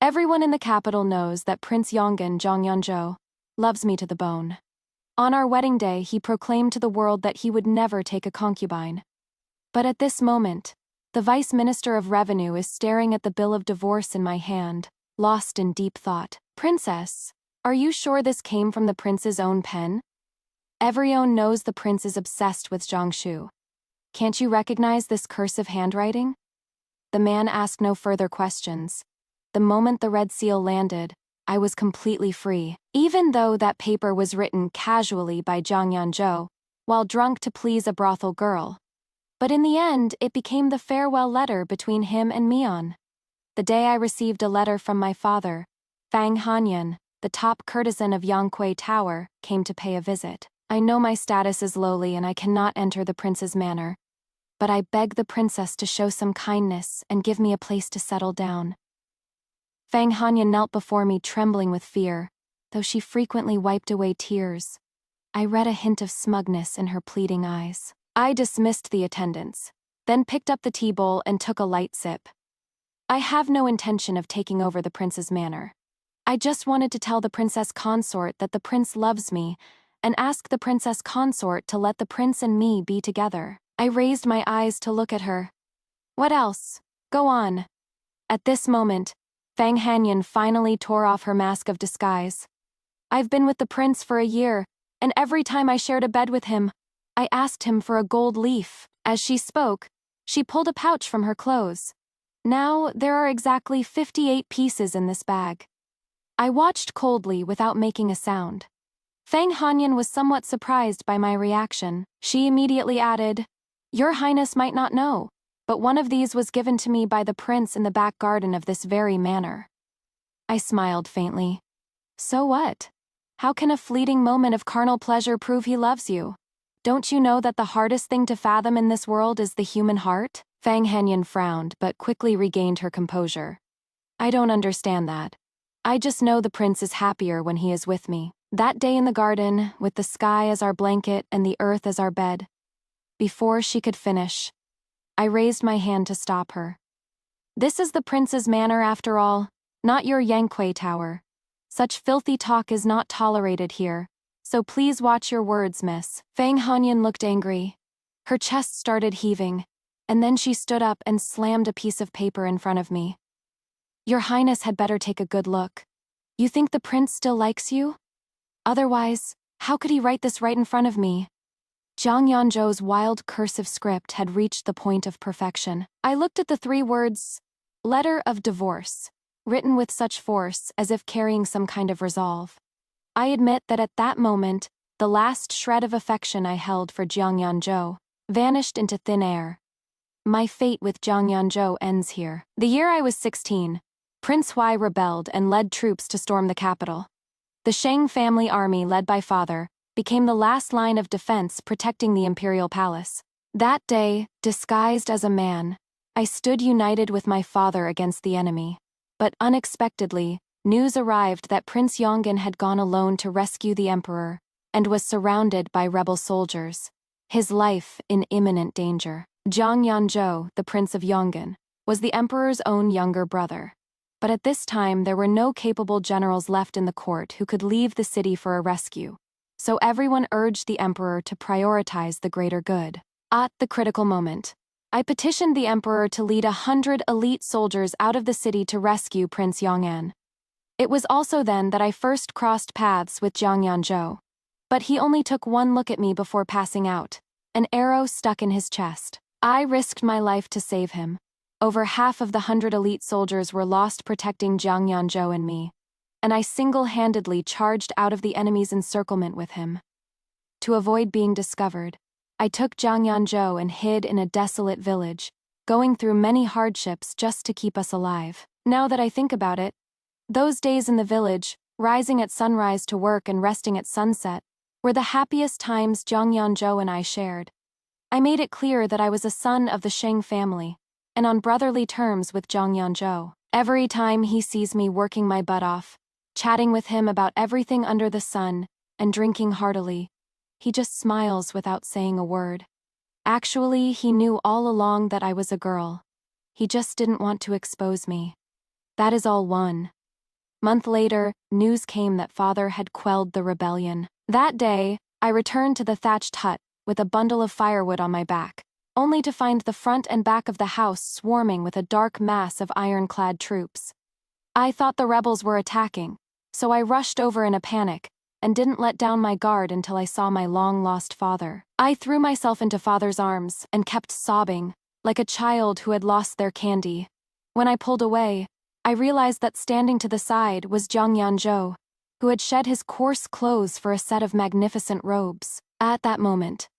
Everyone in the capital knows that Prince Yongan Zhongyonzhou loves me to the bone. On our wedding day, he proclaimed to the world that he would never take a concubine. But at this moment, the Vice Minister of Revenue is staring at the bill of divorce in my hand, lost in deep thought. Princess, are you sure this came from the prince's own pen? Everyone knows the prince is obsessed with Jiangshu. Can't you recognize this cursive handwriting? The man asked no further questions. The moment the red seal landed, I was completely free, even though that paper was written casually by Zhang Yanzhou, while drunk to please a brothel girl. But in the end, it became the farewell letter between him and Mian. The day I received a letter from my father, Fang Hanyan, the top courtesan of Yangquei Tower, came to pay a visit. I know my status is lowly and I cannot enter the prince's manor, but I beg the princess to show some kindness and give me a place to settle down. Fang Hanyan knelt before me trembling with fear, though she frequently wiped away tears. I read a hint of smugness in her pleading eyes. I dismissed the attendants, then picked up the tea bowl and took a light sip. I have no intention of taking over the prince's manor. I just wanted to tell the princess consort that the prince loves me and ask the princess consort to let the prince and me be together. I raised my eyes to look at her. What else? Go on. At this moment, Fang Hanyan finally tore off her mask of disguise. I've been with the prince for a year, and every time I shared a bed with him, I asked him for a gold leaf. As she spoke, she pulled a pouch from her clothes. Now, there are exactly 58 pieces in this bag. I watched coldly without making a sound. Fang Hanyan was somewhat surprised by my reaction. She immediately added, "Your Highness might not know, but one of these was given to me by the prince in the back garden of this very manor." I smiled faintly. So what? How can a fleeting moment of carnal pleasure prove he loves you? Don't you know that the hardest thing to fathom in this world is the human heart? Fang Hanyan frowned, but quickly regained her composure. I don't understand that. I just know the prince is happier when he is with me. That day in the garden, with the sky as our blanket and the earth as our bed. Before she could finish, I raised my hand to stop her. This is the prince's manor after all, not your Yangquei Tower. Such filthy talk is not tolerated here, so please watch your words, miss. Fang Hanyan looked angry. Her chest started heaving, and then she stood up and slammed a piece of paper in front of me. Your Highness had better take a good look. You think the prince still likes you? Otherwise, how could he write this right in front of me? Zhang Yanzhou's wild cursive script had reached the point of perfection. I looked at the 3 words, letter of divorce, written with such force as if carrying some kind of resolve. I admit that at that moment, the last shred of affection I held for Zhang Yanzhou vanished into thin air. My fate with Zhang Yanzhou ends here. The year I was 16, Prince Hui rebelled and led troops to storm the capital. The Shang family army led by father became the last line of defense protecting the imperial palace. That day, disguised as a man, I stood united with my father against the enemy. But unexpectedly, news arrived that Prince Yongan had gone alone to rescue the emperor and was surrounded by rebel soldiers, his life in imminent danger. Zhang Yanzhou, the Prince of Yongan, was the emperor's own younger brother. But at this time there were no capable generals left in the court who could leave the city for a rescue, so everyone urged the emperor to prioritize the greater good. At the critical moment, I petitioned the emperor to lead 100 elite soldiers out of the city to rescue Prince Yong'an. It was also then that I first crossed paths with Zhang Yanzhou. But he only took one look at me before passing out, an arrow stuck in his chest. I risked my life to save him. Over half of the 100 elite soldiers were lost protecting Zhang Yanzhou and me, and I single-handedly charged out of the enemy's encirclement with him. To avoid being discovered, I took Zhang Yanzhou and hid in a desolate village, going through many hardships just to keep us alive. Now that I think about it, those days in the village, rising at sunrise to work and resting at sunset, were the happiest times Zhang Yanzhou and I shared. I made it clear that I was a son of the Shang family, and on brotherly terms with Zhang Yanzhou. Every time he sees me working my butt off, chatting with him about everything under the sun, and drinking heartily, he just smiles without saying a word. Actually, he knew all along that I was a girl. He just didn't want to expose me. That is all one. Month later, news came that father had quelled the rebellion. That day, I returned to the thatched hut with a bundle of firewood on my back, only to find the front and back of the house swarming with a dark mass of ironclad troops. I thought the rebels were attacking, so I rushed over in a panic and didn't let down my guard until I saw my long-lost father. I threw myself into father's arms and kept sobbing, like a child who had lost their candy. When I pulled away, I realized that standing to the side was Jiang Yanzhou, who had shed his coarse clothes for a set of magnificent robes. At that moment,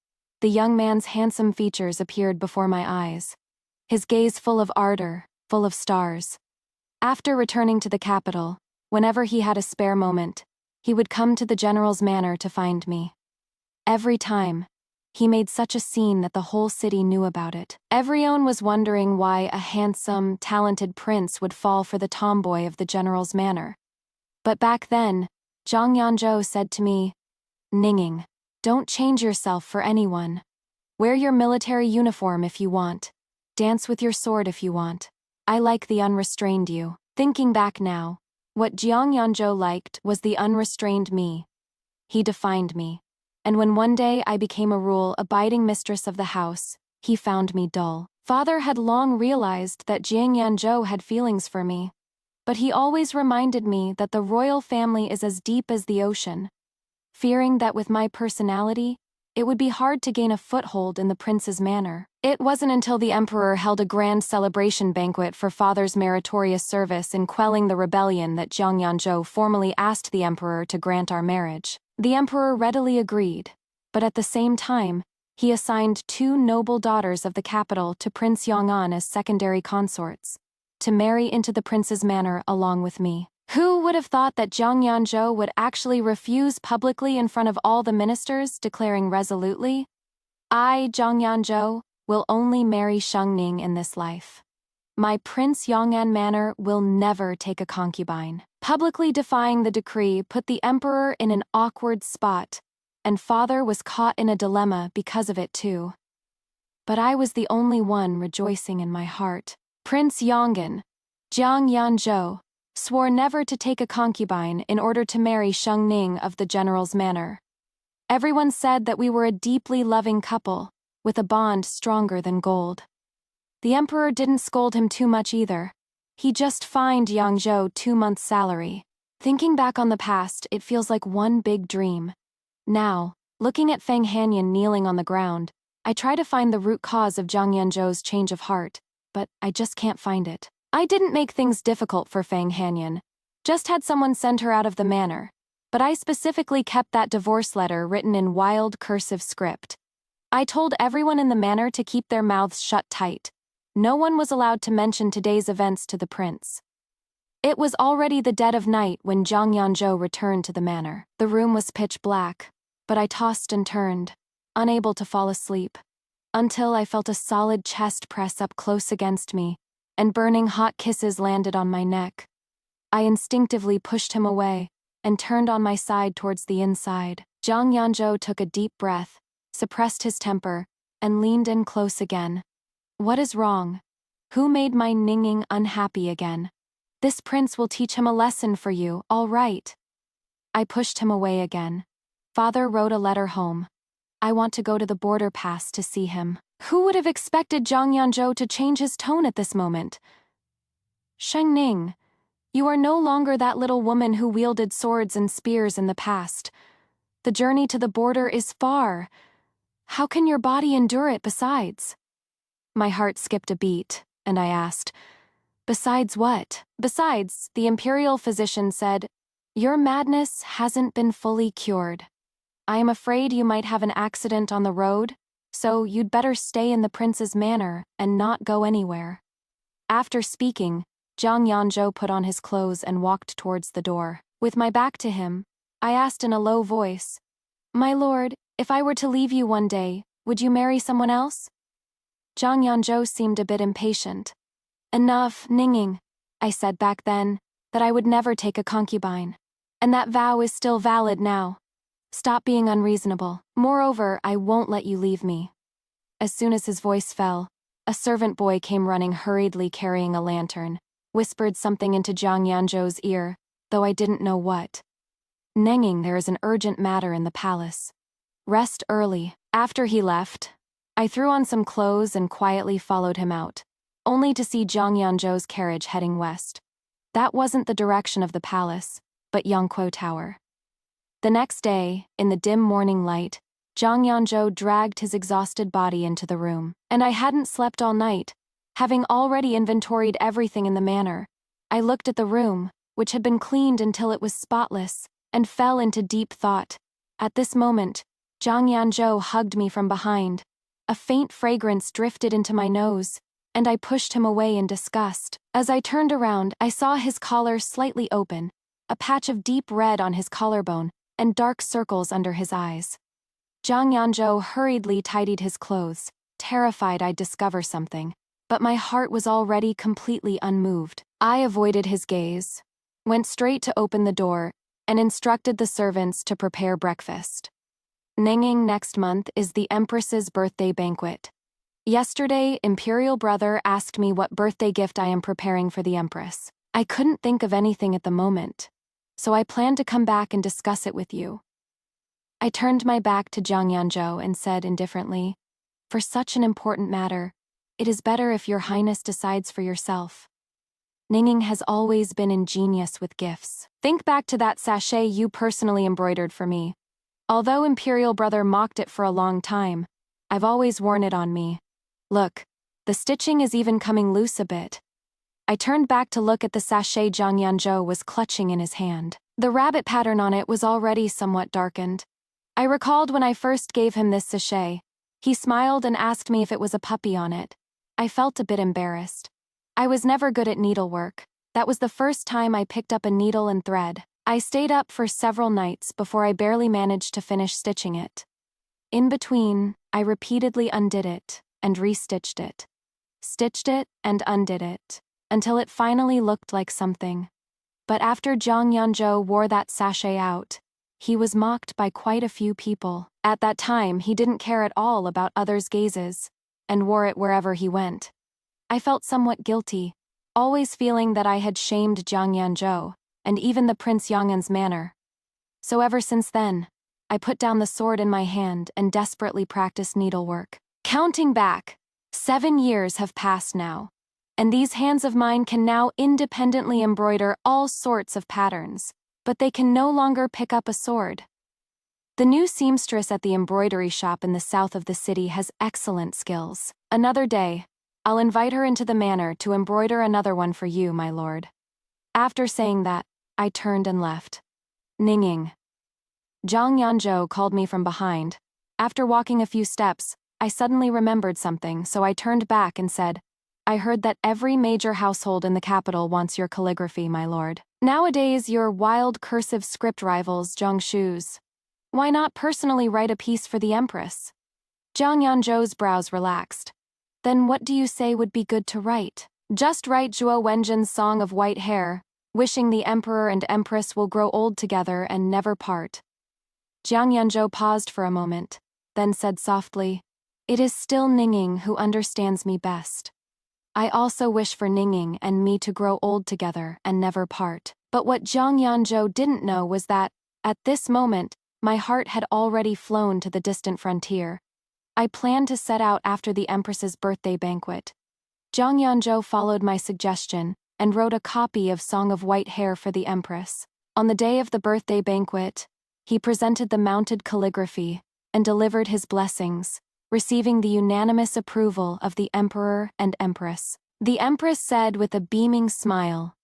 the young man's handsome features appeared before my eyes, his gaze full of ardor, full of stars. After returning to the capital, whenever he had a spare moment, he would come to the general's manor to find me. Every time, he made such a scene that the whole city knew about it. Everyone was wondering why a handsome, talented prince would fall for the tomboy of the general's manor. But back then, Jiang Yanzhou said to me, "Ninging, don't change yourself for anyone. Wear your military uniform if you want. Dance with your sword if you want. I like the unrestrained you." Thinking back now, what Jiang Yanzhou liked was the unrestrained me. He defined me. And when one day I became a rule-abiding mistress of the house, he found me dull. Father had long realized that Jiang Yanzhou had feelings for me, but he always reminded me that the royal family is as deep as the ocean, fearing that with my personality, it would be hard to gain a foothold in the prince's manor. It wasn't until the emperor held a grand celebration banquet for father's meritorious service in quelling the rebellion that Jiang Yanzhou formally asked the emperor to grant our marriage. The emperor readily agreed, but at the same time, he assigned 2 noble daughters of the capital to Prince Yong'an as secondary consorts, to marry into the prince's manor along with me. Who would have thought that Jiang Yanzhou would actually refuse publicly in front of all the ministers, declaring resolutely, "I, Jiang Yanzhou, will only marry Sheng Ning in this life. My Prince Yong'an manor will never take a concubine." Publicly defying the decree put the emperor in an awkward spot, and father was caught in a dilemma because of it too. But I was the only one rejoicing in my heart. Prince Yong'an, Jiang Yanzhou, swore never to take a concubine in order to marry Sheng Ning of the general's manor. Everyone said that we were a deeply loving couple, with a bond stronger than gold. The emperor didn't scold him too much either. He just fined Yang Zhou 2 months' salary. Thinking back on the past, it feels like one big dream. Now, looking at Feng Hanyan kneeling on the ground, I try to find the root cause of Jiang Yanzhou's change of heart, but I just can't find it. I didn't make things difficult for Feng Hanyan, just had someone send her out of the manor, but I specifically kept that divorce letter written in wild cursive script. I told everyone in the manor to keep their mouths shut tight. No one was allowed to mention today's events to the prince. It was already the dead of night when Jiang Yanzhou returned to the manor. The room was pitch black, but I tossed and turned, unable to fall asleep, until I felt a solid chest press up close against me, and burning hot kisses landed on my neck. I instinctively pushed him away, and turned on my side towards the inside. Jiang Yanzhou took a deep breath, suppressed his temper, and leaned in close again. "What is wrong? Who made my Ninging unhappy again? This prince will teach him a lesson for you, all right." I pushed him away again. Father wrote a letter home. I want to go to the border pass to see him. Who would have expected Jiang Yanzhou to change his tone at this moment? "Sheng Ning, you are no longer that little woman who wielded swords and spears in the past. The journey to the border is far. How can your body endure it besides?" My heart skipped a beat, and I asked, "Besides what?" "Besides," the imperial physician said, "your madness hasn't been fully cured. I am afraid you might have an accident on the road, so you'd better stay in the prince's manor and not go anywhere." After speaking, Jiang Yanzhou put on his clothes and walked towards the door. With my back to him, I asked in a low voice, "My lord, if I were to leave you one day, would you marry someone else?" Jiang Yanzhou seemed a bit impatient. "Enough, Ninging. I said back then that I would never take a concubine, and that vow is still valid now. Stop being unreasonable. Moreover, I won't let you leave me." As soon as his voice fell, a servant boy came running hurriedly carrying a lantern, whispered something into Jiang Yanzhou's ear, though I didn't know what. Nenging, there is an urgent matter in the palace. Rest early. After he left, I threw on some clothes and quietly followed him out, only to see Zhang Yanzhou's carriage heading west. That wasn't the direction of the palace, but Yangquo Tower. The next day, in the dim morning light, Zhang Yanzhou dragged his exhausted body into the room, and I hadn't slept all night. Having already inventoried everything in the manor, I looked at the room, which had been cleaned until it was spotless, and fell into deep thought. At this moment, Zhang Yanzhou hugged me from behind. A faint fragrance drifted into my nose, and I pushed him away in disgust. As I turned around, I saw his collar slightly open, a patch of deep red on his collarbone, and dark circles under his eyes. Zhang Yanzhou hurriedly tidied his clothes, terrified I'd discover something, but my heart was already completely unmoved. I avoided his gaze, went straight to open the door, and instructed the servants to prepare breakfast. Nenging next month is the Empress's birthday banquet. Yesterday, Imperial Brother asked me what birthday gift I am preparing for the Empress. I couldn't think of anything at the moment, so I plan to come back and discuss it with you. I turned my back to Zhang Yanzhou and said indifferently, "For such an important matter, it is better if your highness decides for yourself." Ninging has always been ingenious with gifts. Think back to that sachet you personally embroidered for me. Although Imperial Brother mocked it for a long time, I've always worn it on me. Look, the stitching is even coming loose a bit. I turned back to look at the sachet Zhang Yanzhou was clutching in his hand. The rabbit pattern on it was already somewhat darkened. I recalled when I first gave him this sachet. He smiled and asked me if it was a puppy on it. I felt a bit embarrassed. I was never good at needlework. That was the first time I picked up a needle and thread. I stayed up for several nights before I barely managed to finish stitching it. In between, I repeatedly undid it and restitched it. Stitched it and undid it, until it finally looked like something. But after Zhang Yanzhou wore that sachet out, he was mocked by quite a few people. At that time, he didn't care at all about others' gazes, and wore it wherever he went. I felt somewhat guilty, always feeling that I had shamed Zhang Yanzhou, and even the Prince Yong'an's manor. So ever since then, I put down the sword in my hand and desperately practiced needlework. Counting back, 7 years have passed now, and these hands of mine can now independently embroider all sorts of patterns, but they can no longer pick up a sword. The new seamstress at the embroidery shop in the south of the city has excellent skills. Another day, I'll invite her into the manor to embroider another one for you, my lord. After saying that, I turned and left. Ninging. Zhang Yanzhou called me from behind. After walking a few steps, I suddenly remembered something, so I turned back and said, "I heard that every major household in the capital wants your calligraphy, my lord. Nowadays, your wild cursive script rivals Zhongshu's. Why not personally write a piece for the Empress?" Zhang Yanzhou's brows relaxed. "Then what do you say would be good to write?" "Just write Zhuo Wenjin's Song of White Hair, wishing the Emperor and Empress will grow old together and never part." Zhang Yanzhou paused for a moment, then said softly, "It is still Ninging who understands me best. I also wish for Ninging and me to grow old together and never part." But what Zhang Yanzhou didn't know was that, at this moment, my heart had already flown to the distant frontier. I planned to set out after the Empress's birthday banquet. Zhang Yanzhou followed my suggestion and wrote a copy of Song of White Hair for the Empress. On the day of the birthday banquet, he presented the mounted calligraphy and delivered his blessings, receiving the unanimous approval of the Emperor and Empress. The Empress said with a beaming smile,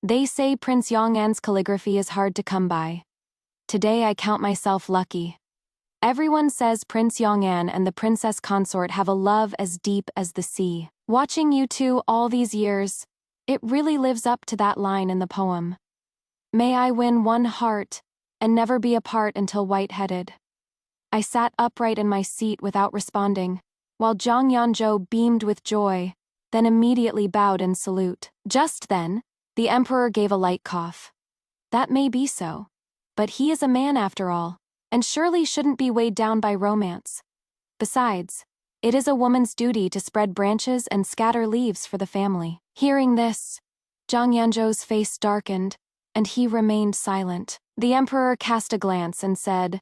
"They say Prince Yong'an's calligraphy is hard to come by. Today I count myself lucky. Everyone says Prince Yong'an and the princess consort have a love as deep as the sea. Watching you two all these years, it really lives up to that line in the poem. May I win one heart and never be apart until white-headed." I sat upright in my seat without responding, while Zhang Yanzhou beamed with joy, then immediately bowed in salute. Just then, the Emperor gave a light cough. That may be so, but he is a man after all, and surely shouldn't be weighed down by romance. Besides, it is a woman's duty to spread branches and scatter leaves for the family. Hearing this, Zhang Yanzhou's face darkened, and he remained silent. The emperor cast a glance and said,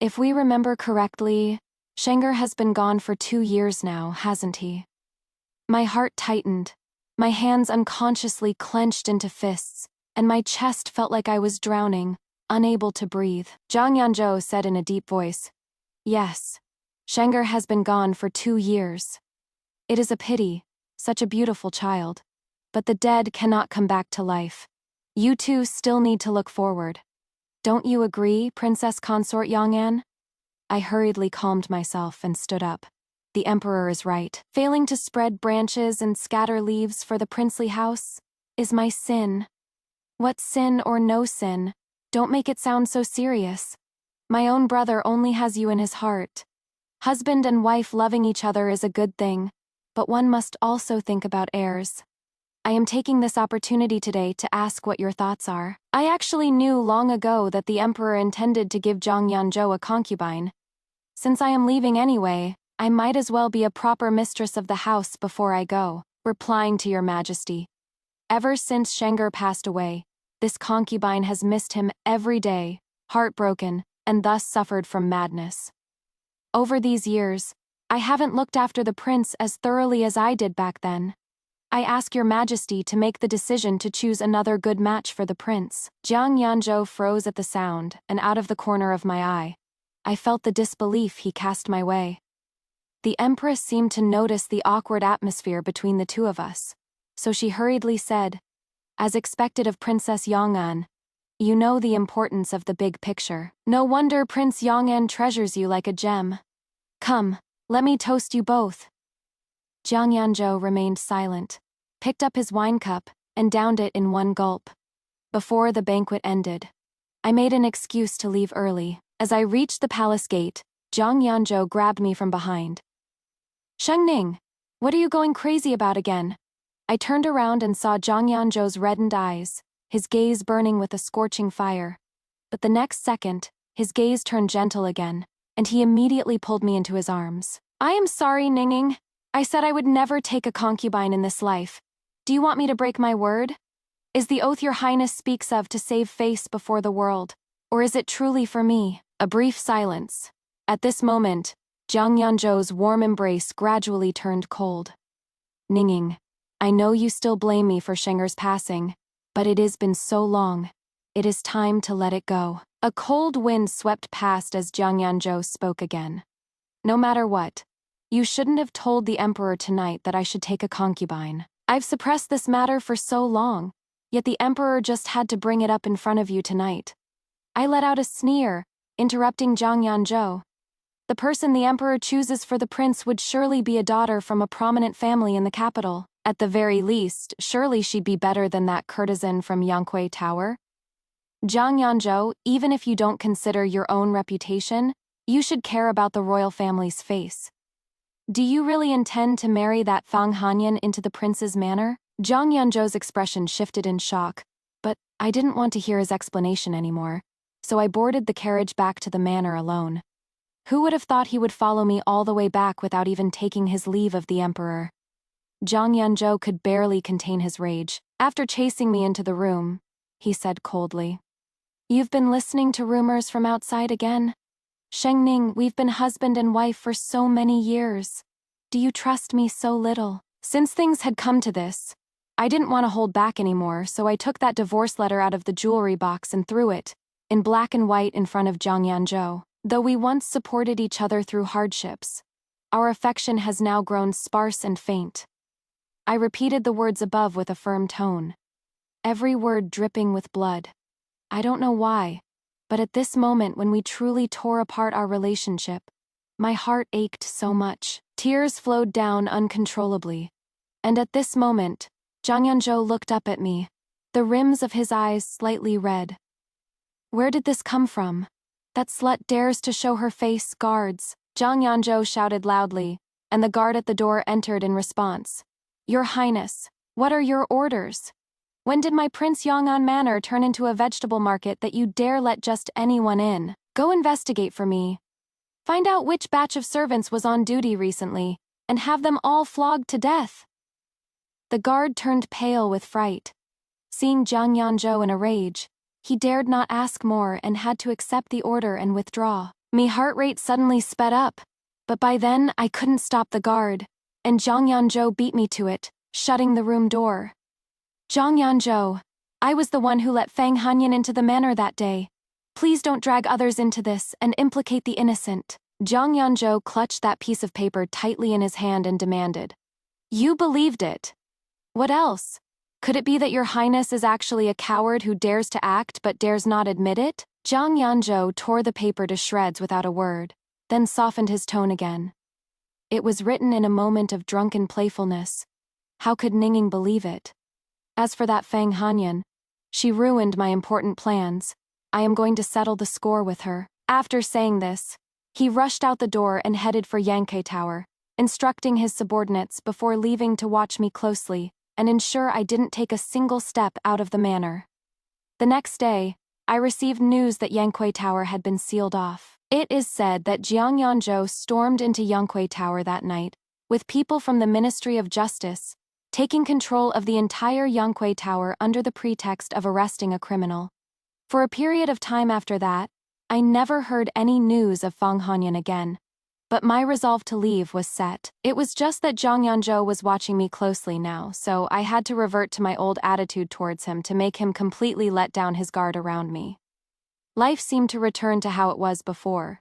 "If we remember correctly, Shenger has been gone for 2 years now, hasn't he?" My heart tightened. My hands unconsciously clenched into fists, and my chest felt like I was drowning, unable to breathe. Zhang Yanzhou said in a deep voice, "Yes, Shenger has been gone for 2 years. It is a pity, such a beautiful child. But the dead cannot come back to life. You two still need to look forward. Don't you agree, Princess Consort Yang'an?" I hurriedly calmed myself and stood up. The emperor is right. Failing to spread branches and scatter leaves for the princely house is my sin. What sin or no sin? Don't make it sound so serious. My own brother only has you in his heart. Husband and wife loving each other is a good thing, but one must also think about heirs. I am taking this opportunity today to ask what your thoughts are. I actually knew long ago that the emperor intended to give Zhang Yanzhou a concubine. Since I am leaving anyway, I might as well be a proper mistress of the house before I go. Replying to your majesty. Ever since Shenger passed away, this concubine has missed him every day, heartbroken, and thus suffered from madness. Over these years, I haven't looked after the prince as thoroughly as I did back then. I ask your majesty to make the decision to choose another good match for the prince." Zhang Yanzhou froze at the sound, and out of the corner of my eye, I felt the disbelief he cast my way. The empress seemed to notice the awkward atmosphere between the two of us, so she hurriedly said, "As expected of Princess Yang'an, you know the importance of the big picture. No wonder Prince Yang'an treasures you like a gem. Come, let me toast you both." Zhang Yanzhou remained silent, picked up his wine cup, and downed it in one gulp. Before the banquet ended, I made an excuse to leave early. As I reached the palace gate, Zhang Yanzhou grabbed me from behind. "Shengning, what are you going crazy about again?" I turned around and saw Zhang Yanzhou's reddened eyes, his gaze burning with a scorching fire. But the next second, his gaze turned gentle again, and he immediately pulled me into his arms. "I am sorry, Ningning. I said I would never take a concubine in this life. Do you want me to break my word? Is the oath your highness speaks of to save face before the world, or is it truly for me?" A brief silence. At this moment, Zhang Yanzhou's warm embrace gradually turned cold. "Ningning, I know you still blame me for Shenger's passing, but it has been so long. It is time to let it go." A cold wind swept past as Zhang Yanzhou spoke again. "No matter what, you shouldn't have told the emperor tonight that I should take a concubine. I've suppressed this matter for so long, yet the emperor just had to bring it up in front of you tonight." I let out a sneer, interrupting Zhang Yanzhou. "The person the emperor chooses for the prince would surely be a daughter from a prominent family in the capital. At the very least, surely she'd be better than that courtesan from Yanghui Tower. Zhang Yanzhou, even if you don't consider your own reputation, you should care about the royal family's face. Do you really intend to marry that Fang Hanyan into the prince's manor?" Zhang Yanzhou's expression shifted in shock, but I didn't want to hear his explanation anymore, so I boarded the carriage back to the manor alone. Who would have thought he would follow me all the way back without even taking his leave of the emperor? Zhang Yanzhou could barely contain his rage. After chasing me into the room, he said coldly, "You've been listening to rumors from outside again? Shengning, we've been husband and wife for so many years. Do you trust me so little?" Since things had come to this, I didn't want to hold back anymore, so I took that divorce letter out of the jewelry box and threw it, in black and white, in front of Zhang Yanzhou. Though we once supported each other through hardships, our affection has now grown sparse and faint. I repeated the words above with a firm tone, every word dripping with blood. I don't know why, but at this moment when we truly tore apart our relationship, my heart ached so much. Tears flowed down uncontrollably. And at this moment, Zhang Yanzhou looked up at me, the rims of his eyes slightly red. "Where did this come from? That slut dares to show her face, guards!" Zhang Yanzhou shouted loudly, and the guard at the door entered in response. "Your Highness, what are your orders? When did my Prince Yang'an Manor turn into a vegetable market that you dare let just anyone in? Go investigate for me. Find out which batch of servants was on duty recently, and have them all flogged to death." The guard turned pale with fright. Seeing Jiang Yanzhou in a rage, he dared not ask more and had to accept the order and withdraw. My heart rate suddenly sped up, but by then I couldn't stop the guard, and Jiang Yanzhou beat me to it, shutting the room door. Jiang Yanzhou, I was the one who let Fang Hanyan into the manor that day. Please don't drag others into this and implicate the innocent. Jiang Yanzhou clutched that piece of paper tightly in his hand and demanded. You believed it. What else? Could it be that your highness is actually a coward who dares to act but dares not admit it? Jiang Yanzhou tore the paper to shreds without a word, then softened his tone again. It was written in a moment of drunken playfulness. How could Ningning believe it? As for that Fang Hanyan, she ruined my important plans. I am going to settle the score with her. After saying this, he rushed out the door and headed for Yankei Tower, instructing his subordinates before leaving to watch me closely and ensure I didn't take a single step out of the manor. The next day, I received news that Yankei Tower had been sealed off. It is said that Jiang Yanzhou stormed into Yankei Tower that night, with people from the Ministry of Justice, taking control of the entire Yankei Tower under the pretext of arresting a criminal. For a period of time after that, I never heard any news of Fang Hanyan again, but my resolve to leave was set. It was just that Jiang Yanzhou was watching me closely now, so I had to revert to my old attitude towards him to make him completely let down his guard around me. Life seemed to return to how it was before.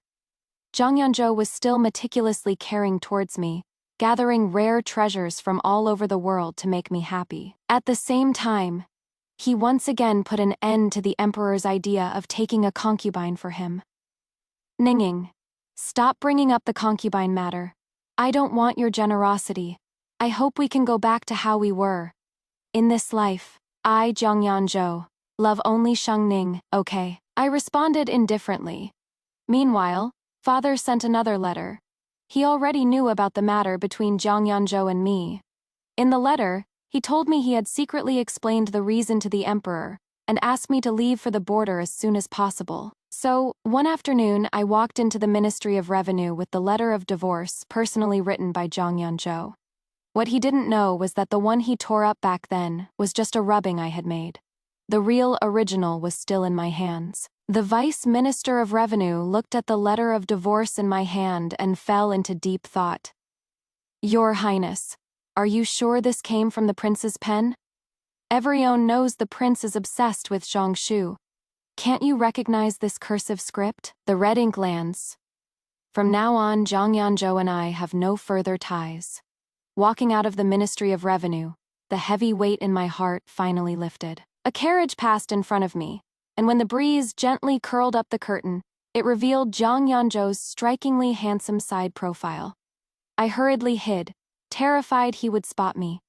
Jiang Yanzhou was still meticulously caring towards me, gathering rare treasures from all over the world to make me happy. At the same time, he once again put an end to the emperor's idea of taking a concubine for him. Ningning, stop bringing up the concubine matter. I don't want your generosity. I hope we can go back to how we were. In this life, I, Jiang Yanzhou, love only Shang Ning, okay? I responded indifferently. Meanwhile, father sent another letter. He already knew about the matter between Jiang Yanzhou and me. In the letter, he told me he had secretly explained the reason to the emperor and asked me to leave for the border as soon as possible. So, one afternoon I walked into the Ministry of Revenue with the letter of divorce personally written by Jiang Yanzhou. What he didn't know was that the one he tore up back then was just a rubbing I had made. The real original was still in my hands. The Vice Minister of Revenue looked at the letter of divorce in my hand and fell into deep thought. Your Highness, are you sure this came from the prince's pen? Everyone knows the prince is obsessed with Zhongshu. Can't you recognize this cursive script? The red ink lands. From now on, Jiang Yanzhou and I have no further ties. Walking out of the Ministry of Revenue, the heavy weight in my heart finally lifted. A carriage passed in front of me, and when the breeze gently curled up the curtain, it revealed Jiang Yanzhou's strikingly handsome side profile. I hurriedly hid, terrified he would spot me.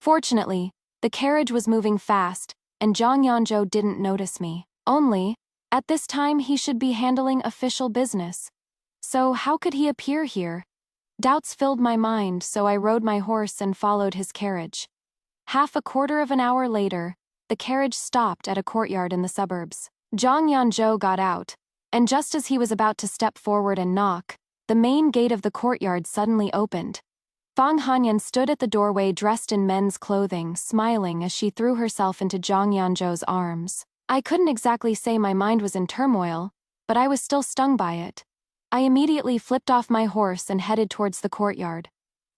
Fortunately, the carriage was moving fast, and Jiang Yanzhou didn't notice me. Only, at this time he should be handling official business. So how could he appear here? Doubts filled my mind, so I rode my horse and followed his carriage. Half a quarter of an hour later, the carriage stopped at a courtyard in the suburbs. Jiang Yanzhou got out, and just as he was about to step forward and knock, the main gate of the courtyard suddenly opened. Fang Hanyan stood at the doorway dressed in men's clothing, smiling as she threw herself into Jiang Yanzhou's arms. I couldn't exactly say my mind was in turmoil, but I was still stung by it. I immediately flipped off my horse and headed towards the courtyard.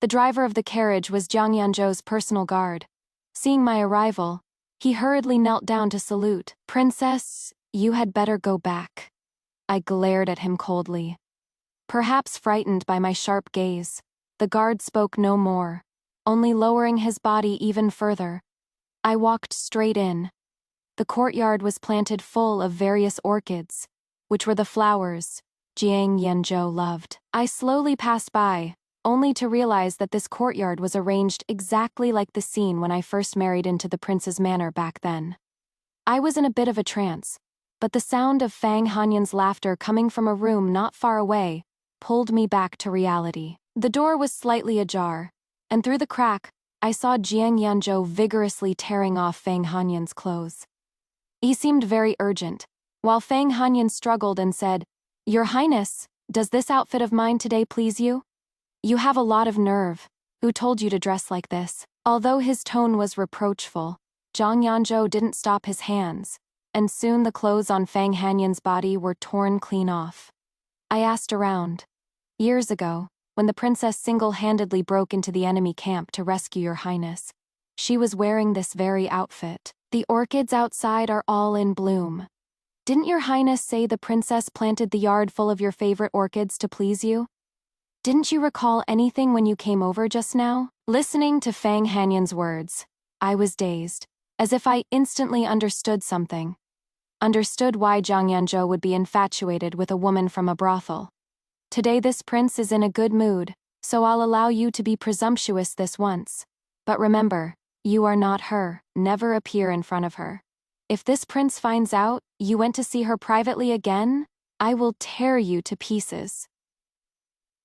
The driver of the carriage was Jiang Yanzhou's personal guard. Seeing my arrival, he hurriedly knelt down to salute. Princess, you had better go back. I glared at him coldly. Perhaps frightened by my sharp gaze, the guard spoke no more, only lowering his body even further. I walked straight in. The courtyard was planted full of various orchids, which were the flowers Jiang Yanzhou loved. I slowly passed by, only to realize that this courtyard was arranged exactly like the scene when I first married into the prince's manor back then. I was in a bit of a trance, but the sound of Fang Hanyan's laughter coming from a room not far away pulled me back to reality. The door was slightly ajar, and through the crack, I saw Jiang Yanzhou vigorously tearing off Fang Hanyan's clothes. He seemed very urgent, while Fang Hanyan struggled and said, Your Highness, does this outfit of mine today please you? You have a lot of nerve. Who told you to dress like this? Although his tone was reproachful, Zhang Yanzhou didn't stop his hands, and soon the clothes on Fang Hanyan's body were torn clean off. I asked around. Years ago, when the princess single-handedly broke into the enemy camp to rescue your highness, she was wearing this very outfit. The orchids outside are all in bloom. Didn't your highness say the princess planted the yard full of your favorite orchids to please you? Didn't you recall anything when you came over just now? Listening to Fang Hanyan's words, I was dazed, as if I instantly understood something. Understood why Zhang Yanzhou would be infatuated with a woman from a brothel. Today this prince is in a good mood, so I'll allow you to be presumptuous this once. But remember, you are not her. Never appear in front of her. If this prince finds out you went to see her privately again, I will tear you to pieces.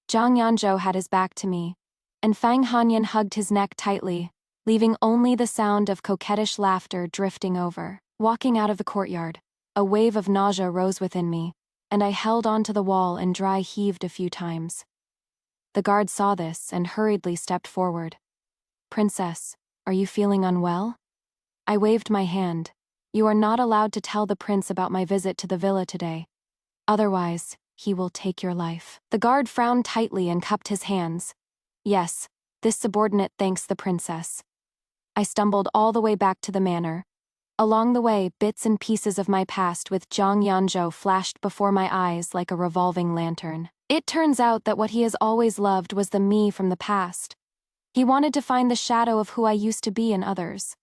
Zhang Yanzhou had his back to me, and Fang Hanyan hugged his neck tightly, leaving only the sound of coquettish laughter drifting over. Walking out of the courtyard, a wave of nausea rose within me, and I held onto the wall and dry heaved a few times. The guard saw this and hurriedly stepped forward. Princess, are you feeling unwell? I waved my hand. You are not allowed to tell the prince about my visit to the villa today. Otherwise, he will take your life. The guard frowned tightly and cupped his hands. Yes, this subordinate thanks the princess. I stumbled all the way back to the manor. Along the way, bits and pieces of my past with Zhang Yanzhou flashed before my eyes like a revolving lantern. It turns out that what he has always loved was the me from the past. He wanted to find the shadow of who I used to be in others.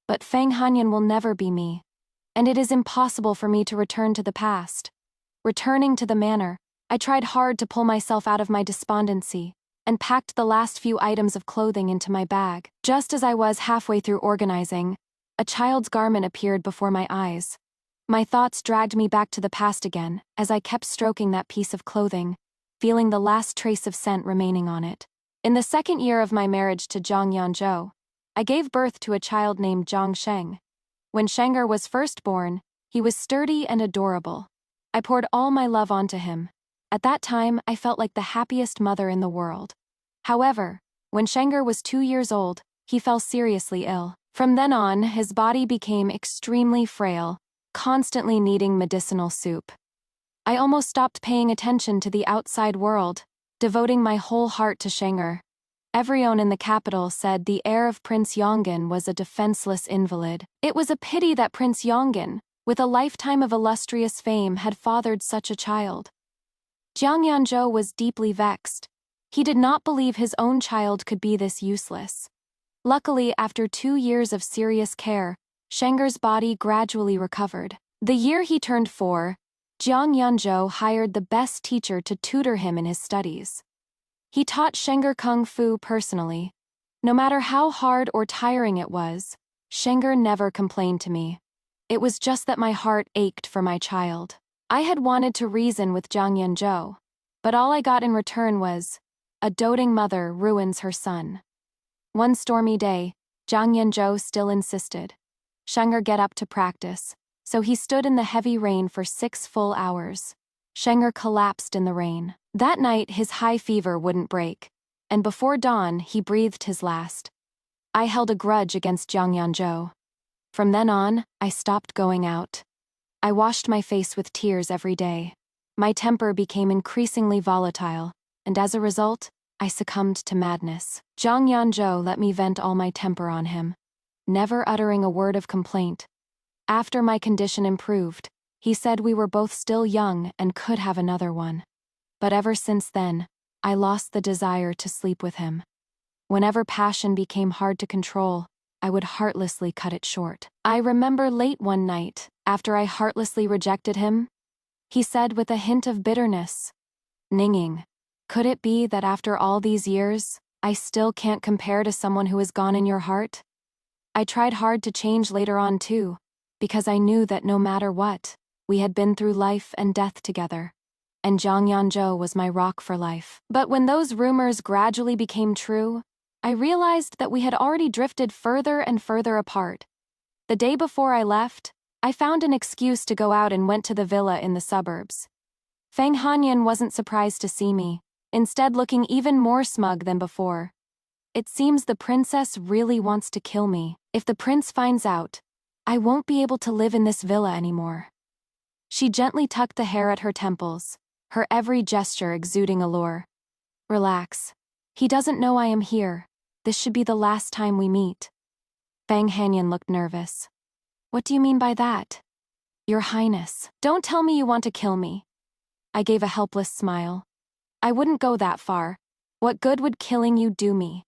But Fang Hanyan will never be me, and it is impossible for me to return to the past. Returning to the manor, I tried hard to pull myself out of my despondency, and packed the last few items of clothing into my bag. Just as I was halfway through organizing, a child's garment appeared before my eyes. My thoughts dragged me back to the past again, as I kept stroking that piece of clothing, feeling the last trace of scent remaining on it. In the second year of my marriage to Zhang Yanzhou, I gave birth to a child named Zhang Sheng. When Shenger was first born, he was sturdy and adorable. I poured all my love onto him. At that time, I felt like the happiest mother in the world. However, when Shenger was 2 years old, he fell seriously ill. From then on, his body became extremely frail, constantly needing medicinal soup. I almost stopped paying attention to the outside world, devoting my whole heart to Shenger. Everyone in the capital said the heir of Prince Yongin was a defenseless invalid. It was a pity that Prince Yongin, with a lifetime of illustrious fame, had fathered such a child. Zhang Yanzhou was deeply vexed. He did not believe his own child could be this useless. Luckily, after 2 years of serious care, Shenger's body gradually recovered. The year he turned 4, Zhang Yanzhou hired the best teacher to tutor him in his studies. He taught Shenger Kung Fu personally. No matter how hard or tiring it was, Shenger never complained to me. It was just that my heart ached for my child. I had wanted to reason with Zhang Yanzhou, but all I got in return was, a doting mother ruins her son. One stormy day, Zhang Yanzhou still insisted. Shenger get up to practice, so he stood in the heavy rain for 6 full hours. Shenger collapsed in the rain. That night his high fever wouldn't break, and before dawn he breathed his last. I held a grudge against Zhang Yanzhou. From then on, I stopped going out. I washed my face with tears every day. My temper became increasingly volatile, and as a result, I succumbed to madness. Zhang Yanzhou let me vent all my temper on him, never uttering a word of complaint. After my condition improved, he said we were both still young and could have another one. But ever since then, I lost the desire to sleep with him. Whenever passion became hard to control, I would heartlessly cut it short. I remember late one night, after I heartlessly rejected him, he said with a hint of bitterness, "Ninging, could it be that after all these years, I still can't compare to someone who has gone in your heart?" I tried hard to change later on too, because I knew that no matter what, we had been through life and death together, and Zhang Yanzhou was my rock for life. But when those rumors gradually became true, I realized that we had already drifted further and further apart. The day before I left, I found an excuse to go out and went to the villa in the suburbs. Fang Hanyan wasn't surprised to see me, instead looking even more smug than before. It seems the princess really wants to kill me. If the prince finds out, I won't be able to live in this villa anymore. She gently tucked the hair at her temples, her every gesture exuding allure. Relax. He doesn't know I am here. This should be the last time we meet. Fang Hanyan looked nervous. What do you mean by that? Your Highness, don't tell me you want to kill me. I gave a helpless smile. I wouldn't go that far. What good would killing you do me?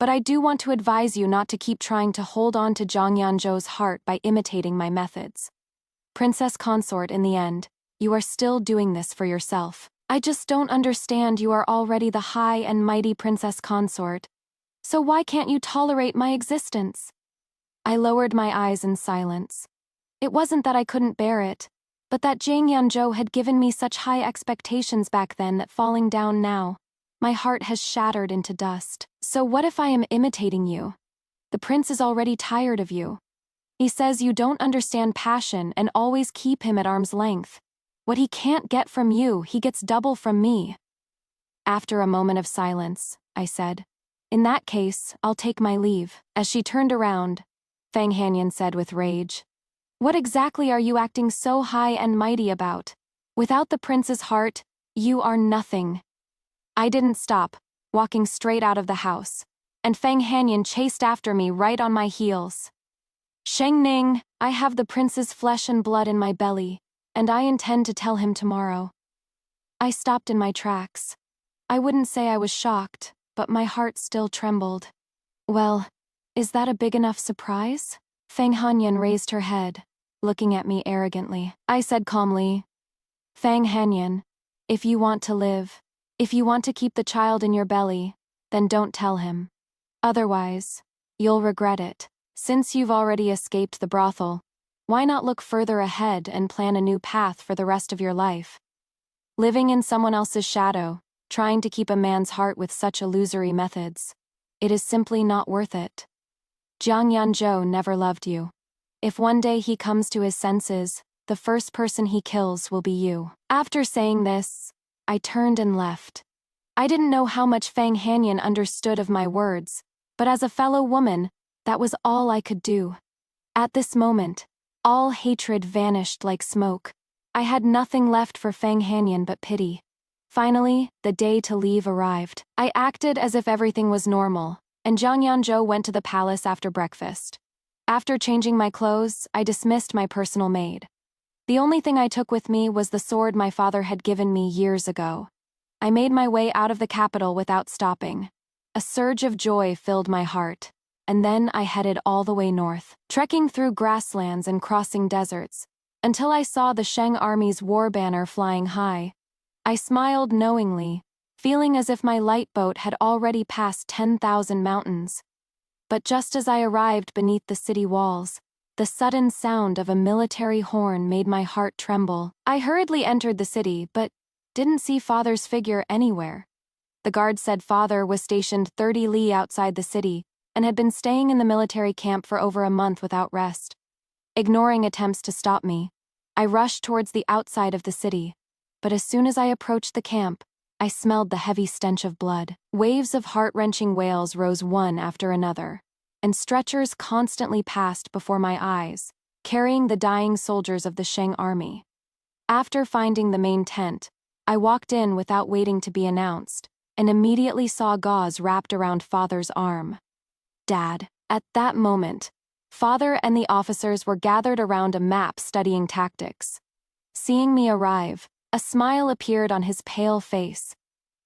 But I do want to advise you not to keep trying to hold on to Zhang Yanzhou's heart by imitating my methods. Princess Consort, in the end, you are still doing this for yourself. I just don't understand. You are already the high and mighty Princess Consort. So why can't you tolerate my existence? I lowered my eyes in silence. It wasn't that I couldn't bear it, but that Zhang Yanzhou had given me such high expectations back then that falling down now, my heart has shattered into dust. So what if I am imitating you? The prince is already tired of you. He says you don't understand passion and always keep him at arm's length. What he can't get from you, he gets double from me. After a moment of silence, I said, in that case, I'll take my leave. As she turned around, Fang Hanyan said with rage, what exactly are you acting so high and mighty about? Without the prince's heart, you are nothing. I didn't stop, walking straight out of the house, and Fang Hanyan chased after me right on my heels. Sheng Ning, I have the prince's flesh and blood in my belly, and I intend to tell him tomorrow. I stopped in my tracks. I wouldn't say I was shocked, but my heart still trembled. Well, is that a big enough surprise? Fang Hanyan raised her head, looking at me arrogantly. I said calmly, Fang Hanyan, if you want to live, if you want to keep the child in your belly, then don't tell him. Otherwise, you'll regret it. Since you've already escaped the brothel, why not look further ahead and plan a new path for the rest of your life? Living in someone else's shadow, trying to keep a man's heart with such illusory methods, it is simply not worth it. Zhang Yanzhou never loved you. If one day he comes to his senses, the first person he kills will be you. After saying this, I turned and left. I didn't know how much Fang Hanyan understood of my words, but as a fellow woman, that was all I could do. At this moment, all hatred vanished like smoke. I had nothing left for Fang Hanyan but pity. Finally, the day to leave arrived. I acted as if everything was normal, and Zhang Yanzhou went to the palace after breakfast. After changing my clothes, I dismissed my personal maid. The only thing I took with me was the sword my father had given me years ago. I made my way out of the capital without stopping. A surge of joy filled my heart, and then I headed all the way north, trekking through grasslands and crossing deserts, until I saw the Sheng army's war banner flying high. I smiled knowingly, feeling as if my light boat had already passed 10,000 mountains. But just as I arrived beneath the city walls, the sudden sound of a military horn made my heart tremble. I hurriedly entered the city, but didn't see Father's figure anywhere. The guard said Father was stationed 30 li outside the city and had been staying in the military camp for over a month without rest. Ignoring attempts to stop me, I rushed towards the outside of the city, but as soon as I approached the camp, I smelled the heavy stench of blood. Waves of heart-wrenching wails rose one after another, and stretchers constantly passed before my eyes, carrying the dying soldiers of the Sheng army. After finding the main tent, I walked in without waiting to be announced, and immediately saw gauze wrapped around Father's arm. Dad. At that moment, Father and the officers were gathered around a map studying tactics. Seeing me arrive, a smile appeared on his pale face.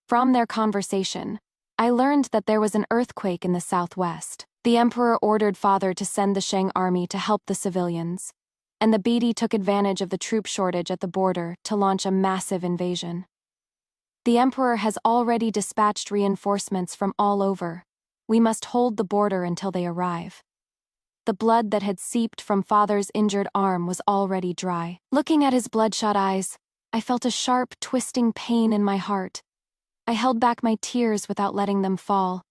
From their conversation, I learned that there was an earthquake in the southwest. The emperor ordered Father to send the Sheng army to help the civilians, and the Bidi took advantage of the troop shortage at the border to launch a massive invasion. The emperor has already dispatched reinforcements from all over. We must hold the border until they arrive. The blood that had seeped from Father's injured arm was already dry. Looking at his bloodshot eyes, I felt a sharp, twisting pain in my heart. I held back my tears without letting them fall,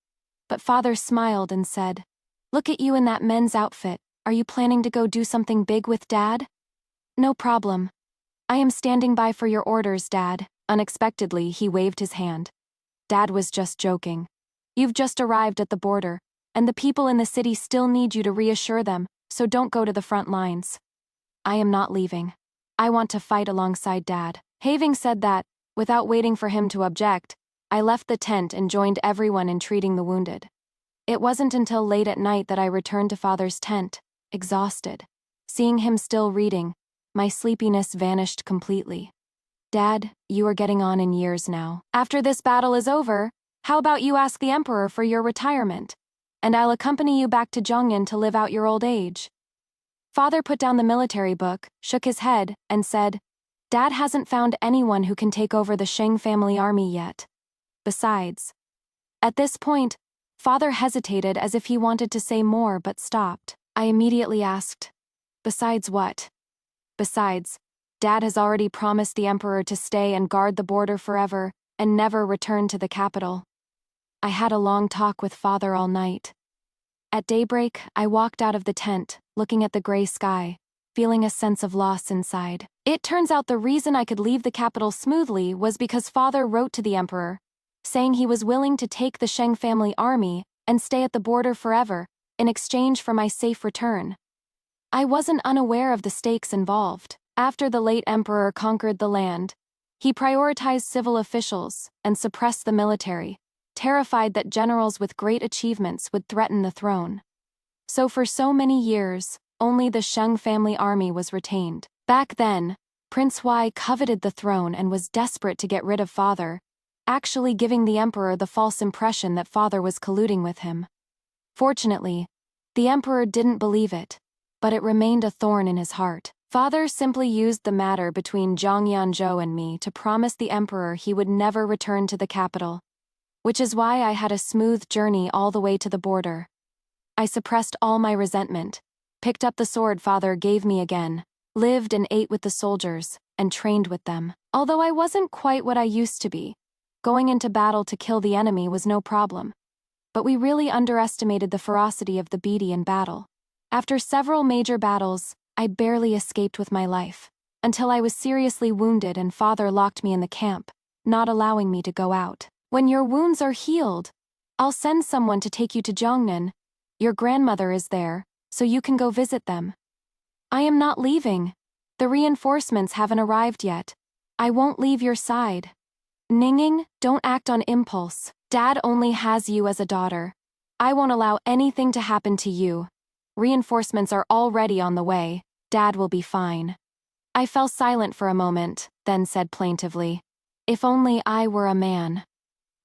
but Father smiled and said, "Look at you in that men's outfit. Are you planning to go do something big with Dad?" "No problem. I am standing by for your orders, Dad." Unexpectedly, he waved his hand. Dad was just joking. You've just arrived at the border, and the people in the city still need you to reassure them, so don't go to the front lines. I am not leaving. I want to fight alongside Dad. Having said that, without waiting for him to object, I left the tent and joined everyone in treating the wounded. It wasn't until late at night that I returned to Father's tent, exhausted. Seeing him still reading, my sleepiness vanished completely. Dad, you are getting on in years now. After this battle is over, how about you ask the Emperor for your retirement, and I'll accompany you back to Zhongyan to live out your old age. Father put down the military book, shook his head, and said, Dad hasn't found anyone who can take over the Sheng family army yet. Besides. At this point, Father hesitated as if he wanted to say more but stopped. I immediately asked, besides what? Besides, Dad has already promised the Emperor to stay and guard the border forever and never return to the capital. I had a long talk with Father all night. At daybreak, I walked out of the tent, looking at the gray sky, feeling a sense of loss inside. It turns out the reason I could leave the capital smoothly was because Father wrote to the Emperor, saying he was willing to take the Sheng family army and stay at the border forever in exchange for my safe return. I wasn't unaware of the stakes involved. After the late Emperor conquered the land, he prioritized civil officials and suppressed the military, terrified that generals with great achievements would threaten the throne. So for so many years, only the Sheng family army was retained. Back then, Prince Huai coveted the throne and was desperate to get rid of Father, actually giving the Emperor the false impression that Father was colluding with him. Fortunately, the Emperor didn't believe it, but it remained a thorn in his heart. Father simply used the matter between Zhang Yanzhou and me to promise the Emperor he would never return to the capital, which is why I had a smooth journey all the way to the border. I suppressed all my resentment, picked up the sword Father gave me again, lived and ate with the soldiers, and trained with them. Although I wasn't quite what I used to be, going into battle to kill the enemy was no problem. But we really underestimated the ferocity of the Beatty in battle. After several major battles, I barely escaped with my life, until I was seriously wounded and Father locked me in the camp, not allowing me to go out. When your wounds are healed, I'll send someone to take you to Zhongnan. Your grandmother is there, so you can go visit them. I am not leaving. The reinforcements haven't arrived yet. I won't leave your side. Ninging, don't act on impulse. Dad only has you as a daughter. I won't allow anything to happen to you. Reinforcements are already on the way. Dad will be fine. I fell silent for a moment, then said plaintively, if only I were a man.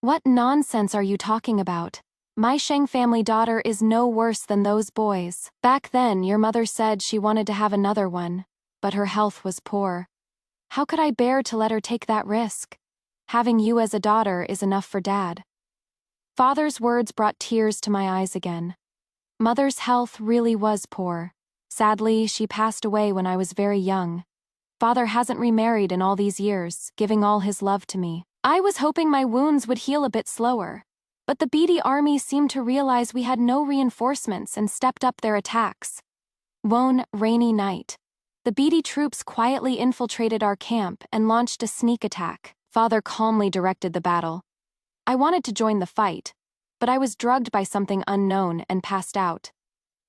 What nonsense are you talking about? My Sheng family daughter is no worse than those boys. Back then, your mother said she wanted to have another one, but her health was poor. How could I bear to let her take that risk? Having you as a daughter is enough for Dad. Father's words brought tears to my eyes again. Mother's health really was poor. Sadly, she passed away when I was very young. Father hasn't remarried in all these years, giving all his love to me. I was hoping my wounds would heal a bit slower, but the Beatty army seemed to realize we had no reinforcements and stepped up their attacks. One rainy night, the Beatty troops quietly infiltrated our camp and launched a sneak attack. Father calmly directed the battle. I wanted to join the fight, but I was drugged by something unknown and passed out.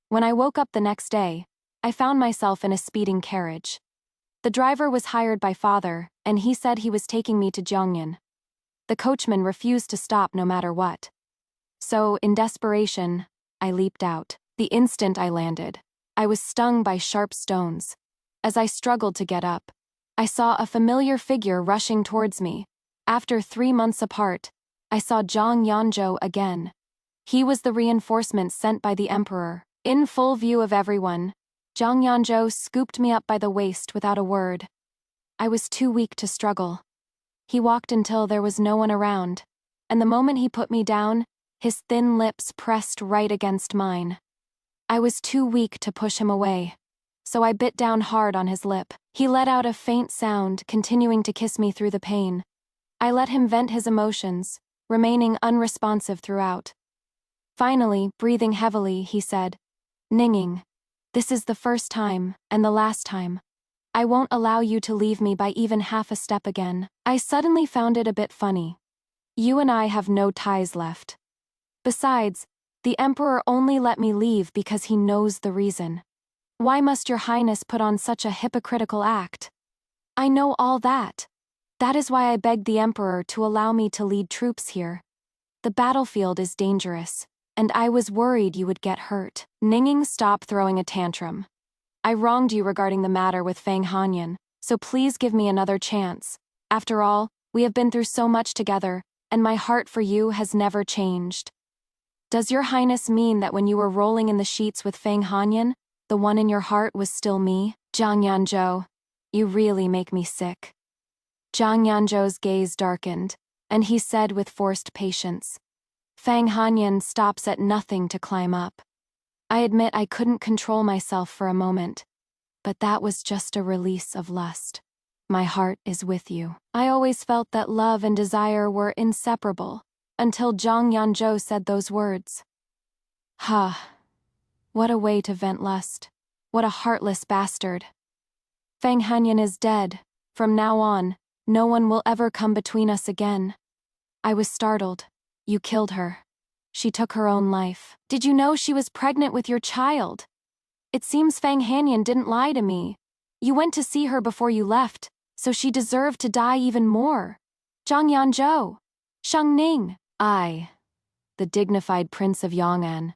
When I woke up the next day, I found myself in a speeding carriage. The driver was hired by Father, and he said he was taking me to Zhongyan. The coachman refused to stop no matter what. So, in desperation, I leaped out. The instant I landed, I was stung by sharp stones. As I struggled to get up, I saw a familiar figure rushing towards me. After 3 months apart, I saw Zhang Yanzhou again. He was the reinforcement sent by the Emperor. In full view of everyone, Zhang Yanzhou scooped me up by the waist without a word. I was too weak to struggle. He walked until there was no one around, and the moment he put me down, his thin lips pressed right against mine. I was too weak to push him away, so I bit down hard on his lip. He let out a faint sound, continuing to kiss me through the pain. I let him vent his emotions, remaining unresponsive throughout. Finally, breathing heavily, he said, Ninging, this is the first time, and the last time. I won't allow you to leave me by even half a step again. I suddenly found it a bit funny. You and I have no ties left. Besides, the emperor only let me leave because he knows the reason. Why must your highness put on such a hypocritical act? I know all that. That is why I begged the emperor to allow me to lead troops here. The battlefield is dangerous, and I was worried you would get hurt. Ninging, stop throwing a tantrum. I wronged you regarding the matter with Feng Hanyan, so please give me another chance. After all, we have been through so much together, and my heart for you has never changed. Does your highness mean that when you were rolling in the sheets with Feng Hanyan, the one in your heart was still me? Zhang Yanzhou, you really make me sick. Zhang Yanzhou's gaze darkened, and he said with forced patience, Feng Hanyan stops at nothing to climb up. I admit I couldn't control myself for a moment, but that was just a release of lust. My heart is with you. I always felt that love and desire were inseparable, until Zhang Yanzhou said those words. Ha! What a way to vent lust. What a heartless bastard. Feng Hanyan is dead. From now on, no one will ever come between us again. I was startled. You killed her. She took her own life. Did you know she was pregnant with your child? It seems Feng Hanyan didn't lie to me. You went to see her before you left, so she deserved to die even more. Zhang Yanzhou. Shang Ning. I, the dignified prince of Yong'an.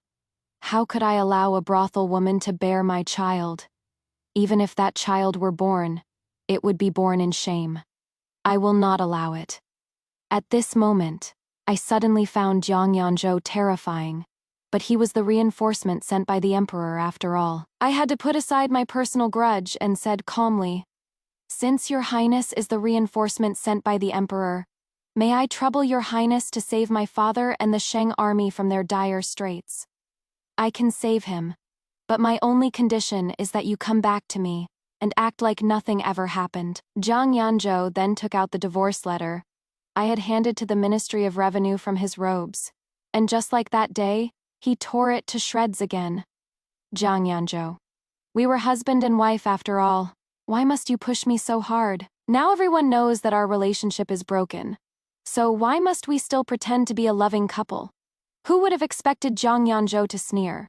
How could I allow a brothel woman to bear my child? Even if that child were born, it would be born in shame. I will not allow it. At this moment, I suddenly found Zhang Yanzhou terrifying, but he was the reinforcement sent by the emperor after all. I had to put aside my personal grudge and said calmly, Since your highness is the reinforcement sent by the emperor, may I trouble your highness to save my father and the Shang army from their dire straits? I can save him, but my only condition is that you come back to me and act like nothing ever happened. Zhang Yanzhou then took out the divorce letter I had handed to the Ministry of Revenue from his robes, and just like that day, he tore it to shreds again. Zhang Yanzhou. We were husband and wife after all. Why must you push me so hard? Now everyone knows that our relationship is broken. So why must we still pretend to be a loving couple? Who would have expected Zhang Yanzhou to sneer?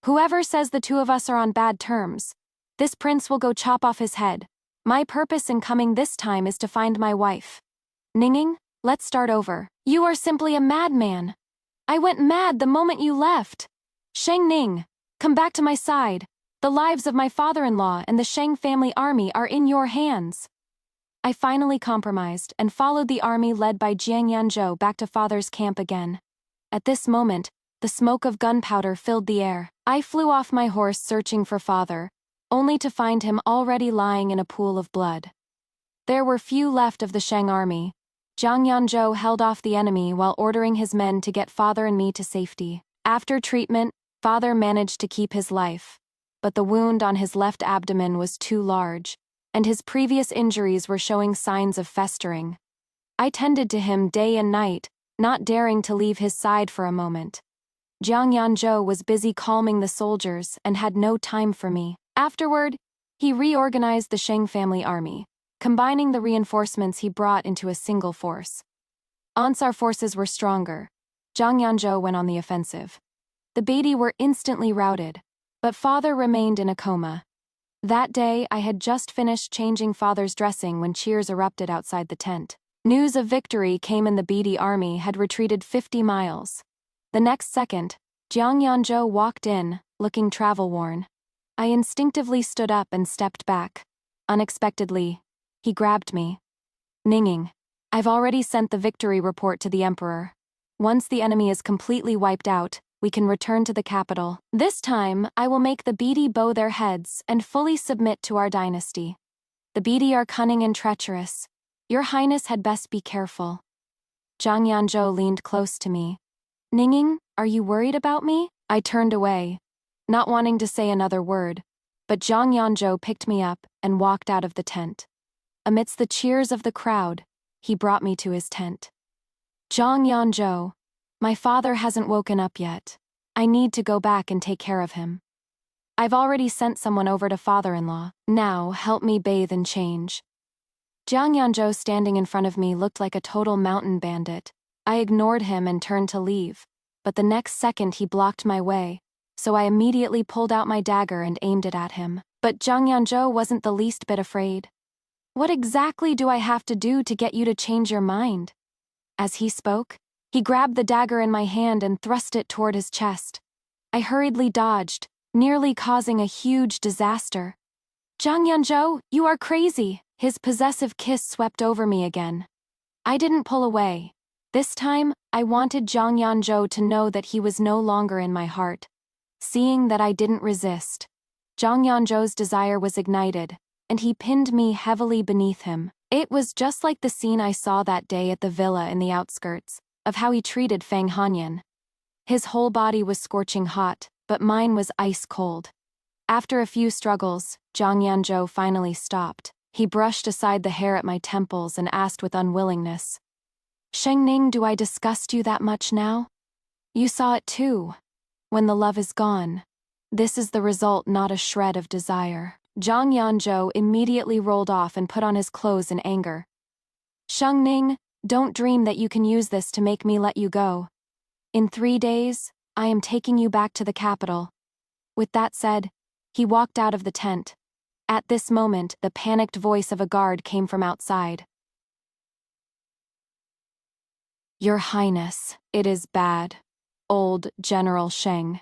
Whoever says the two of us are on bad terms, this prince will go chop off his head. My purpose in coming this time is to find my wife. Ninging, let's start over. You are simply a madman. I went mad the moment you left. Shang Ning, come back to my side. The lives of my father-in-law and the Shang family army are in your hands. I finally compromised and followed the army led by Zhang Yanzhou back to father's camp again. At this moment, the smoke of gunpowder filled the air. I flew off my horse searching for father, only to find him already lying in a pool of blood. There were few left of the Shang army. Zhang Yanzhou held off the enemy while ordering his men to get father and me to safety. After treatment, father managed to keep his life, but the wound on his left abdomen was too large, and his previous injuries were showing signs of festering. I tended to him day and night, not daring to leave his side for a moment. Zhang Yanzhou was busy calming the soldiers and had no time for me. Afterward, he reorganized the Shang family army, combining the reinforcements he brought into a single force. Once our forces were stronger, Zhang Yanzhou went on the offensive. The Beatty were instantly routed, but father remained in a coma. That day, I had just finished changing father's dressing when cheers erupted outside the tent. News of victory came and the Beatty army had retreated 50 miles. The next second, Zhang Yanzhou walked in, looking travel-worn. I instinctively stood up and stepped back. Unexpectedly, he grabbed me. Ninging, I've already sent the victory report to the emperor. Once the enemy is completely wiped out, we can return to the capital. This time, I will make the Beatty bow their heads and fully submit to our dynasty. The Beatty are cunning and treacherous. Your Highness had best be careful. Zhang Yanzhou leaned close to me. Ninging, are you worried about me? I turned away, not wanting to say another word, but Zhang Yanzhou picked me up and walked out of the tent. Amidst the cheers of the crowd, he brought me to his tent. Zhang Yanzhou, my father hasn't woken up yet. I need to go back and take care of him. I've already sent someone over to father-in-law. Now, help me bathe and change. Zhang Yanzhou standing in front of me looked like a total mountain bandit. I ignored him and turned to leave, but the next second he blocked my way, so I immediately pulled out my dagger and aimed it at him. But Zhang Yanzhou wasn't the least bit afraid. "What exactly do I have to do to get you to change your mind?" As he spoke, he grabbed the dagger in my hand and thrust it toward his chest. I hurriedly dodged, nearly causing a huge disaster. "Zhang Yanzhou, you are crazy!" His possessive kiss swept over me again. I didn't pull away. This time, I wanted Zhang Yanzhou to know that he was no longer in my heart. Seeing that I didn't resist, Zhang Yanzhou's desire was ignited, and he pinned me heavily beneath him. It was just like the scene I saw that day at the villa in the outskirts, of how he treated Fang Hanyan. His whole body was scorching hot, but mine was ice cold. After a few struggles, Zhang Yanzhou finally stopped. He brushed aside the hair at my temples and asked with unwillingness, "Shengning, do I disgust you that much now? You saw it too. When the love is gone, this is the result, not a shred of desire." Zhang Yanzhou immediately rolled off and put on his clothes in anger. "Shengning, don't dream that you can use this to make me let you go. In 3 days, I am taking you back to the capital." With that said, he walked out of the tent. At this moment, the panicked voice of a guard came from outside. "Your Highness, it is bad. Old General Sheng."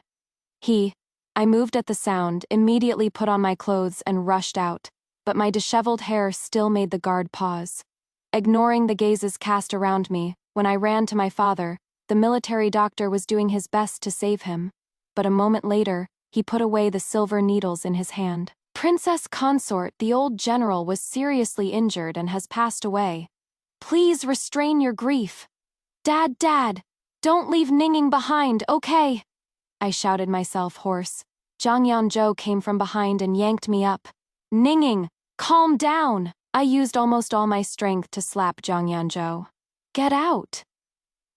I moved at the sound, immediately put on my clothes and rushed out, but my disheveled hair still made the guard pause. Ignoring the gazes cast around me, when I ran to my father, the military doctor was doing his best to save him, but a moment later, he put away the silver needles in his hand. "Princess Consort, the old general was seriously injured and has passed away. Please restrain your grief. Dad, don't leave Ninging behind, okay?" I shouted myself hoarse. Zhang Yanzhou came from behind and yanked me up. "Ninging, calm down!" I used almost all my strength to slap Zhang Yanzhou. "Get out!"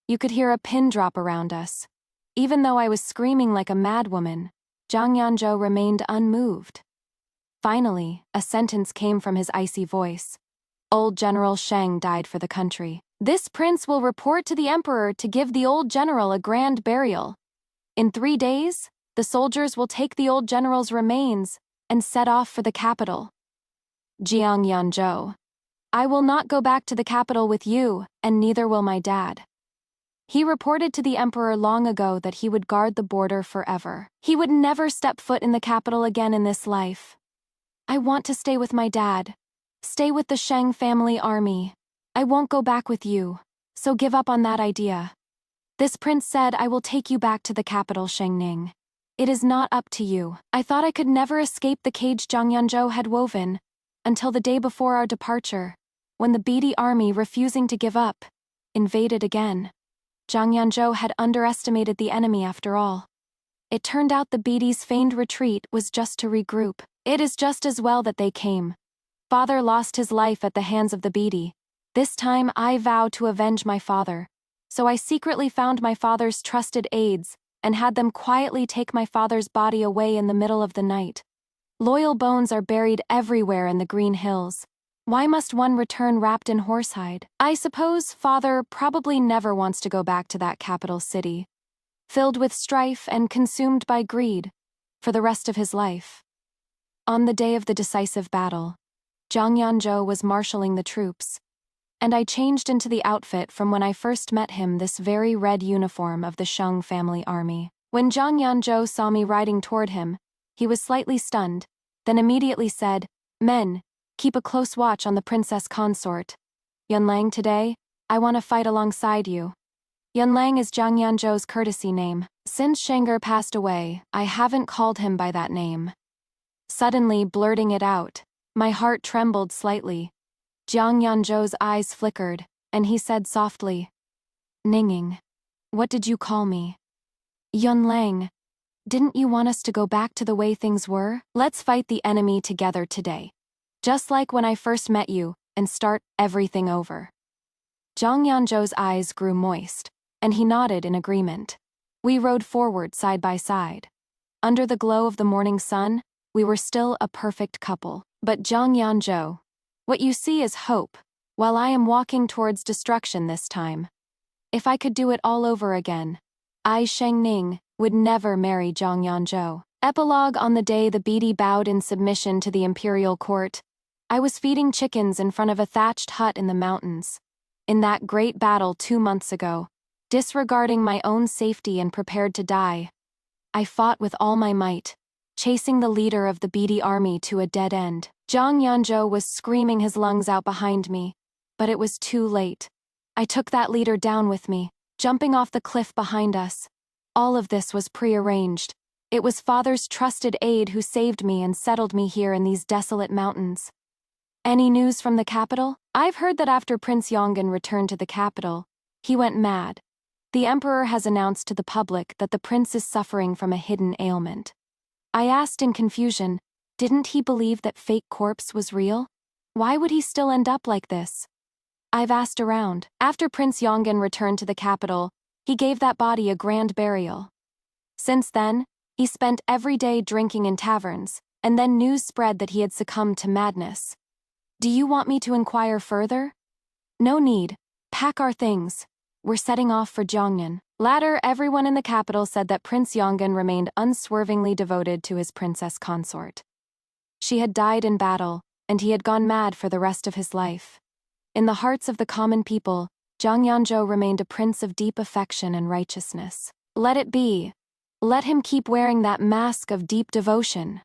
You could hear a pin drop around us. Even though I was screaming like a madwoman, Zhang Yanzhou remained unmoved. Finally, a sentence came from his icy voice. "Old General Sheng died for the country. This prince will report to the emperor to give the old general a grand burial. In 3 days, the soldiers will take the old general's remains and set off for the capital." "Jiang Yanzhou, I will not go back to the capital with you, and neither will my dad. He reported to the emperor long ago that he would guard the border forever. He would never step foot in the capital again in this life. I want to stay with my dad. Stay with the Sheng family army. I won't go back with you, so give up on that idea. This prince said I will take you back to the capital, Shengning. It is not up to you." I thought I could never escape the cage Zhang Yanzhou had woven, until the day before our departure, when the beady army, refusing to give up, invaded again. Zhang Yanzhou had underestimated the enemy after all. It turned out the beady's feigned retreat was just to regroup. It is just as well that they came. Father lost his life at the hands of the beady. This time I vow to avenge my father. So I secretly found my father's trusted aides and had them quietly take my father's body away in the middle of the night. Loyal bones are buried everywhere in the Green Hills. Why must one return wrapped in horsehide? I suppose father probably never wants to go back to that capital city, filled with strife and consumed by greed, for the rest of his life. On the day of the decisive battle, Zhang Yanzhou was marshalling the troops, and I changed into the outfit from when I first met him, this very red uniform of the Sheng family army. When Zhang Yanzhou saw me riding toward him, he was slightly stunned, then immediately said, "Men, keep a close watch on the princess consort. Yunlang, today, I want to fight alongside you." Yunlang is Zhang Yanzhou's courtesy name. Since Shenger passed away, I haven't called him by that name. Suddenly blurting it out, my heart trembled slightly. Zhang Yanzhou's eyes flickered, and he said softly, "Ninging, what did you call me?" "Yunlang, didn't you want us to go back to the way things were? Let's fight the enemy together today. Just like when I first met you, and start everything over." Zhang Yanzhou's eyes grew moist, and he nodded in agreement. We rode forward side by side. Under the glow of the morning sun, we were still a perfect couple. But Zhang Yanzhou, what you see is hope, while I am walking towards destruction this time. If I could do it all over again, I, Sheng Ning, would never marry Zhang Yanzhou. Epilogue. On the day the Beatty bowed in submission to the imperial court, I was feeding chickens in front of a thatched hut in the mountains. In that great battle 2 months ago, disregarding my own safety and prepared to die, I fought with all my might, chasing the leader of the Beatty army to a dead end. Zhang Yanzhou was screaming his lungs out behind me, but it was too late. I took that leader down with me, jumping off the cliff behind us. All of this was prearranged. It was Father's trusted aide who saved me and settled me here in these desolate mountains. Any news from the capital? I've heard that after Prince Yongan returned to the capital, he went mad. The emperor has announced to the public that the prince is suffering from a hidden ailment. I asked in confusion, didn't he believe that fake corpse was real? Why would he still end up like this? I've asked around. After Prince Yongan returned to the capital, he gave that body a grand burial. Since then, he spent every day drinking in taverns, and then news spread that he had succumbed to madness. Do you want me to inquire further? No need. Pack our things. We're setting off for Jiangnan.Later. Everyone in the capital said that Prince Yongan remained unswervingly devoted to his princess consort. She had died in battle, and he had gone mad for the rest of his life. In the hearts of the common people, Zhang Yanzhou remained a prince of deep affection and righteousness. Let it be. Let him keep wearing that mask of deep devotion.